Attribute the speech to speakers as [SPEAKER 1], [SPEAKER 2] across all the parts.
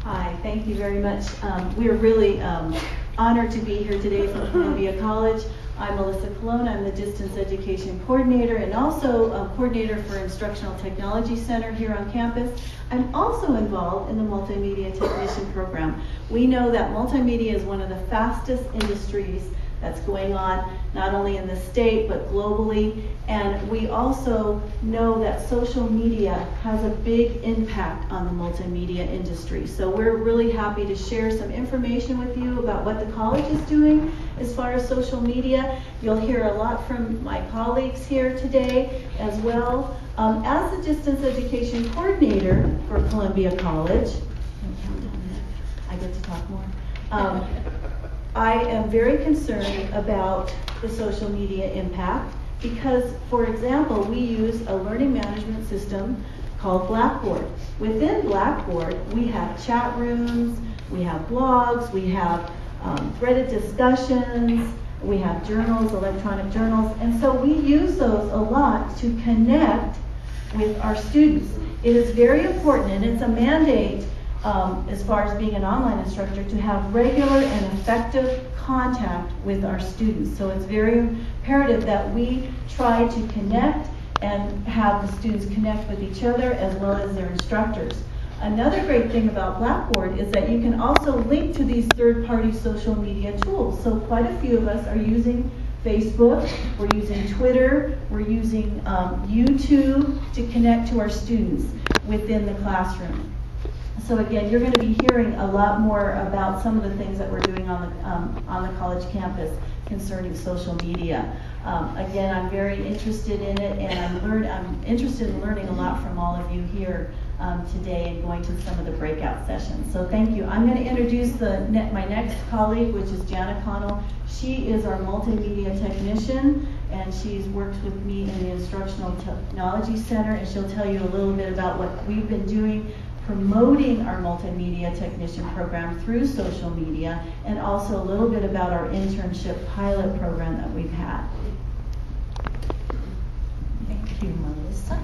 [SPEAKER 1] Hi, thank you very much. We are really honored to be here today from Columbia College. I'm Melissa Colon. I'm the Distance Education Coordinator and also a Coordinator for Instructional Technology Center here on campus. I'm also involved in the Multimedia Technician Program. We know that multimedia is one of the fastest industries that's going on, not only in the state, but globally. And we also know that social media has a big impact on the multimedia industry. So we're really happy to share some information with you about what the college is doing as far as social media. You'll hear a lot from my colleagues here today as well. As the Distance Education Coordinator for Columbia College, I get to talk more. I am very concerned about the social media impact because, for example, we use a learning management system called Blackboard. Within Blackboard, we have chat rooms, we have blogs, we have threaded discussions, we have journals, electronic journals, and so we use those a lot to connect with our students. It is very important, and it's a mandate as far as being an online instructor, to have regular and effective contact with our students. So it's very imperative that we try to connect and have the students connect with each other as well as their instructors. Another great thing about Blackboard is that you can also link to these third-party social media tools. So quite a few of us are using Facebook, we're using Twitter, we're using YouTube to connect to our students within the classroom. So again, you're going to be hearing a lot more about some of the things that we're doing on the college campus concerning social media. Again, I'm very interested in it, and I'm interested in learning a lot from all of you here today and going to some of the breakout sessions. So thank you. I'm going to introduce my next colleague, which is Jana Connell. She is our multimedia technician, and she's worked with me in the Instructional Technology Center, and she'll tell you a little bit about what we've been doing promoting our multimedia technician program through social media, and also a little bit about our internship pilot program that we've had.
[SPEAKER 2] Thank you, Melissa.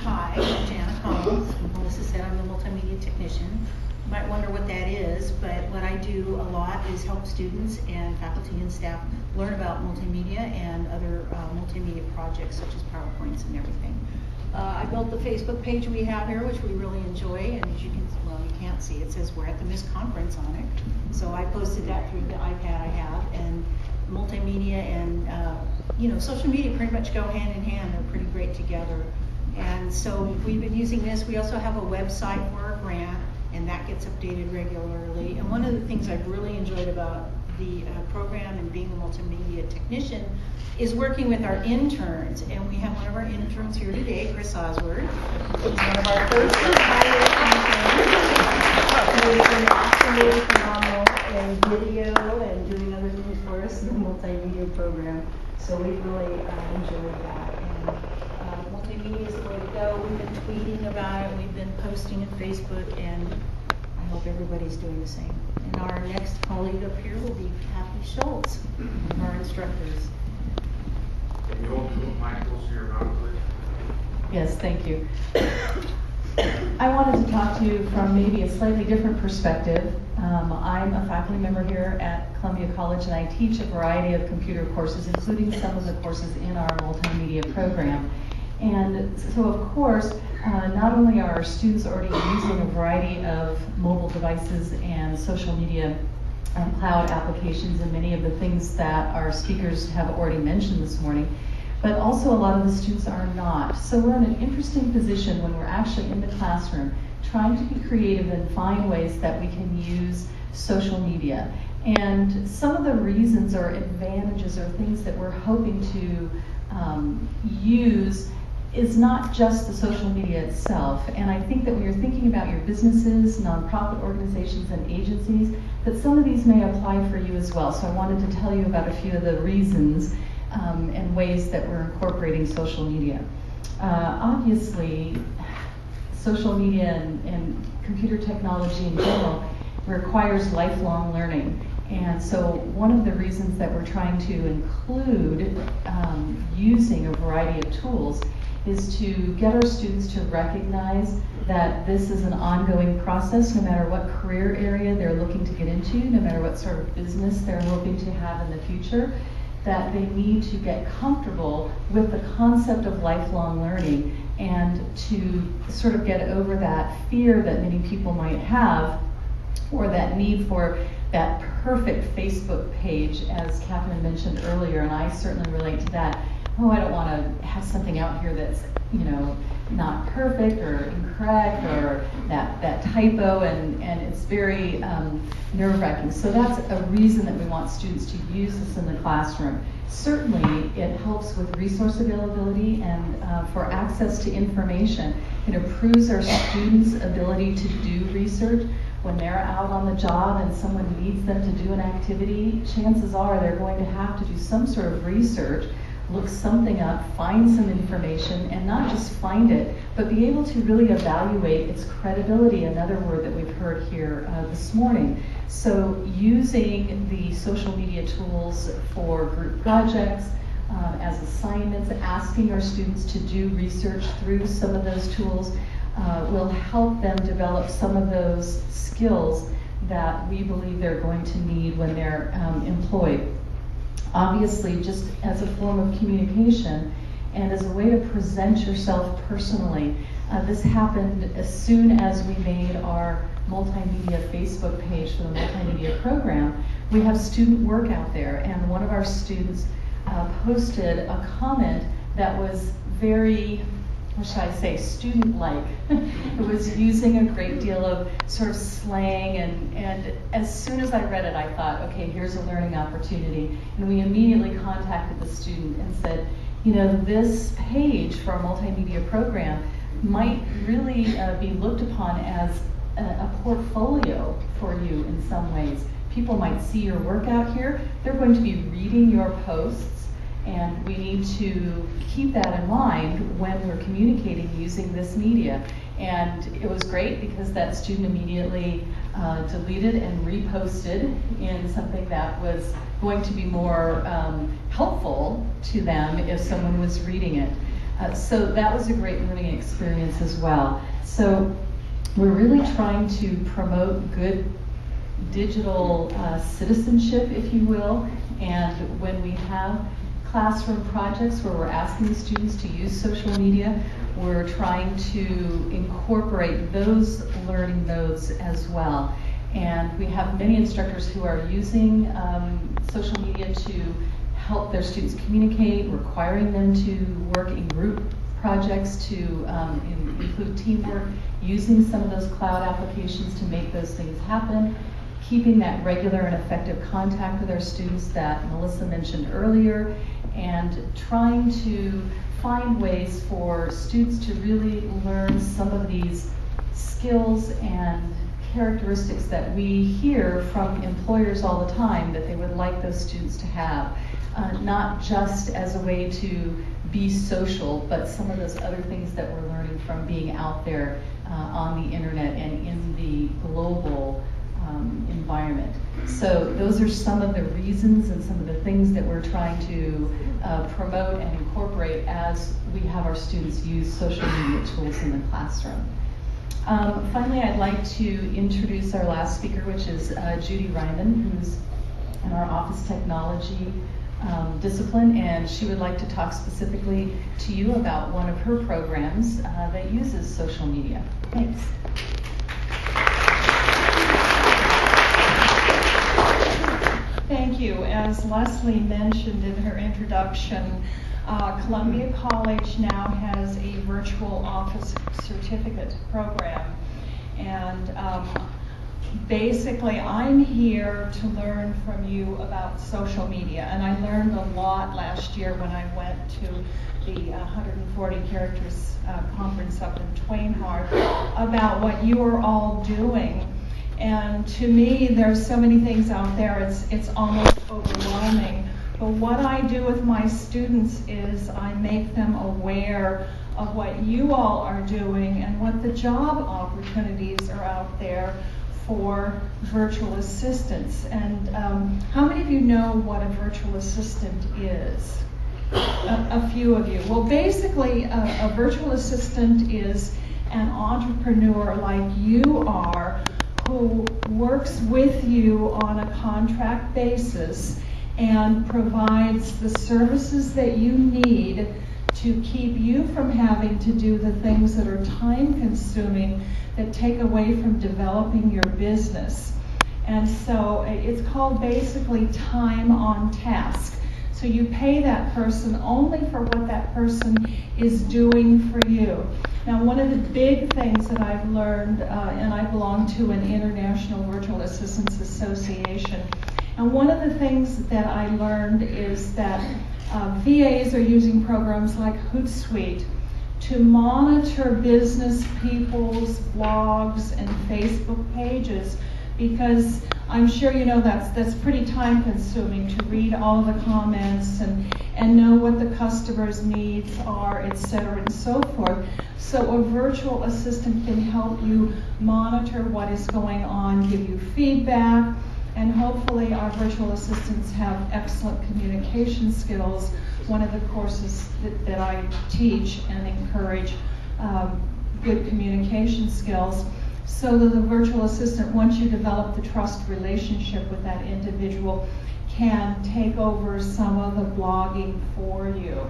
[SPEAKER 2] Hi, I'm Jana Connell. Melissa said I'm the multimedia technician. You might wonder what that is, but what I do a lot is help students and faculty and staff learn about multimedia and other multimedia projects such as PowerPoints and everything. I built the Facebook page we have here, which we really enjoy, and as you can, well, you can't see, it says we're at the M.I.S.T conference on it. So I posted that through the iPad I have, and multimedia and social media pretty much go hand in hand. They're pretty great together. And so we've been using this. We also have a website for our grant, and that gets updated regularly. And one of the things I've really enjoyed about the program and being a multimedia technician is working with our interns, and we have one of our interns here today, Chris Oswald. He's one of our first hire interns. He's been absolutely phenomenal in video and doing other things for us in the multimedia program. So we've really enjoyed that. And multimedia is the way to go. We've been tweeting about it, we've been posting on Facebook, and I hope everybody's doing the same. And our next colleague up here will be Schultz, one of our instructors.
[SPEAKER 3] Can you hold the mic closer to your mouth, please?
[SPEAKER 4] Yes, thank you. I wanted to talk to you from maybe a slightly different perspective. I'm a faculty member here at Columbia College, and I teach a variety of computer courses, including some of the courses in our multimedia program. And so, of course, not only are our students already using a variety of mobile devices and social media cloud applications and many of the things that our speakers have already mentioned this morning, but also a lot of the students are not. So we're in an interesting position when we're actually in the classroom trying to be creative and find ways that we can use social media. And some of the reasons or advantages or things that we're hoping to use is not just the social media itself. And I think that when you're thinking about your businesses, nonprofit organizations, and agencies, that some of these may apply for you as well. So I wanted to tell you about a few of the reasons and ways that we're incorporating social media. Obviously, social media and computer technology in general requires lifelong learning. And so one of the reasons that we're trying to include using a variety of tools is to get our students to recognize that this is an ongoing process, no matter what career area they're looking to get into, no matter what sort of business they're hoping to have in the future, that they need to get comfortable with the concept of lifelong learning and to sort of get over that fear that many people might have, or that need for that perfect Facebook page, as Catherine mentioned earlier, and I certainly relate to that. Oh, I don't want to have something out here that's, not perfect or incorrect, or that typo, and it's very nerve-wracking. So that's a reason that we want students to use this in the classroom. Certainly, it helps with resource availability and for access to information. It improves our students' ability to do research. When they're out on the job and someone needs them to do an activity, chances are they're going to have to do some sort of research, look something up, find some information, and not just find it, but be able to really evaluate its credibility, another word that we've heard here this morning. So using the social media tools for group projects, as assignments, asking our students to do research through some of those tools will help them develop some of those skills that we believe they're going to need when they're employed. Obviously, just as a form of communication and as a way to present yourself personally. This happened as soon as we made our multimedia Facebook page for the multimedia program. We have student work out there, and one of our students posted a comment that was very, what should I say, student-like. It was using a great deal of sort of slang, and as soon as I read it, I thought, okay, here's a learning opportunity. And we immediately contacted the student and said, this page for our multimedia program might really be looked upon as a portfolio for you in some ways. People might see your work out here. They're going to be reading your posts, and we need to keep that in mind when we're communicating using this media. And it was great because that student immediately deleted and reposted in something that was going to be more helpful to them if someone was reading it. So that was a great learning experience as well. So we're really trying to promote good digital citizenship, if you will, and when we have classroom projects where we're asking students to use social media, we're trying to incorporate those learning modes as well. And we have many instructors who are using social media to help their students communicate, requiring them to work in group projects to include teamwork, using some of those cloud applications to make those things happen, keeping that regular and effective contact with our students that Melissa mentioned earlier, and trying to find ways for students to really learn some of these skills and characteristics that we hear from employers all the time that they would like those students to have. Not just as a way to be social, but some of those other things that we're learning from being out there on the internet and in the global environment. So those are some of the reasons and some of the things that we're trying to promote and incorporate as we have our students use social media tools in the classroom. Finally, I'd like to introduce our last speaker, which is Judy Reiman, who's in our office technology discipline, and she would like to talk specifically to you about one of her programs that uses social media. Thanks.
[SPEAKER 5] Thank you. As Leslie mentioned in her introduction, Columbia College now has a virtual office certificate program. And basically, I'm here to learn from you about social media. And I learned a lot last year when I went to the 140 Characters conference up in Twain Harte about what you are all doing. And to me, there's so many things out there, it's almost overwhelming. But what I do with my students is I make them aware of what you all are doing and what the job opportunities are out there for virtual assistants. And how many of you know what a virtual assistant is? a few of you. Well, basically, a virtual assistant is an entrepreneur like you are who works with you on a contract basis and provides the services that you need to keep you from having to do the things that are time consuming that take away from developing your business. And so it's called basically time on task. So you pay that person only for what that person is doing for you. Now, one of the big things that I've learned, and I belong to an International Virtual Assistants Association, and one of the things that I learned is that VAs are using programs like Hootsuite to monitor business people's blogs and Facebook pages, because I'm sure you know that's pretty time consuming to read all the comments and know what the customer's needs are, etc. and so forth. So a virtual assistant can help you monitor what is going on, give you feedback, and hopefully our virtual assistants have excellent communication skills. One of the courses that I teach and encourage good communication skills, so that the virtual assistant, once you develop the trust relationship with that individual, can take over some of the blogging for you.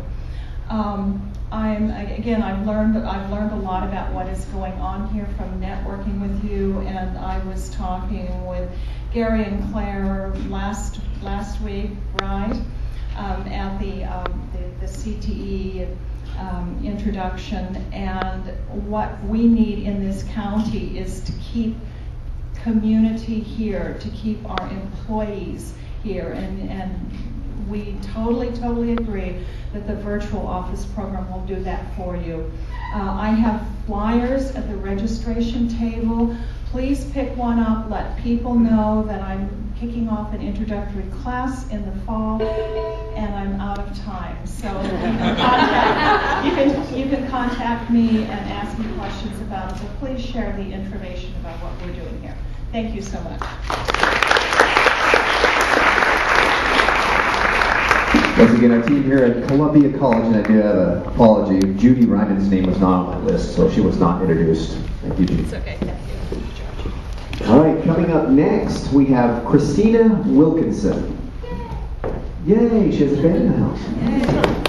[SPEAKER 5] I've learned a lot about what is going on here from networking with you, and I was talking with Gary and Claire last week, right, at the CTE introduction, and what we need in this county is to keep community here, to keep our employees here, and we totally agree that the virtual office program will do that for you. I have flyers at the registration table. Please pick one up. Let people know that I'm kicking off an introductory class in the fall, and I'm out of time. So you can contact me and ask me questions about it. So please share the information about what we're doing here. Thank you so much.
[SPEAKER 6] Once again, our team here at Columbia College, and I do have an apology. Judy Reiman's name was not on my list, so she was not introduced. Thank you, Judy.
[SPEAKER 5] It's okay. Thank you.
[SPEAKER 6] All right, coming up next, we have Christina Wilkinson. Yay, she has a band in the house.
[SPEAKER 5] Yay.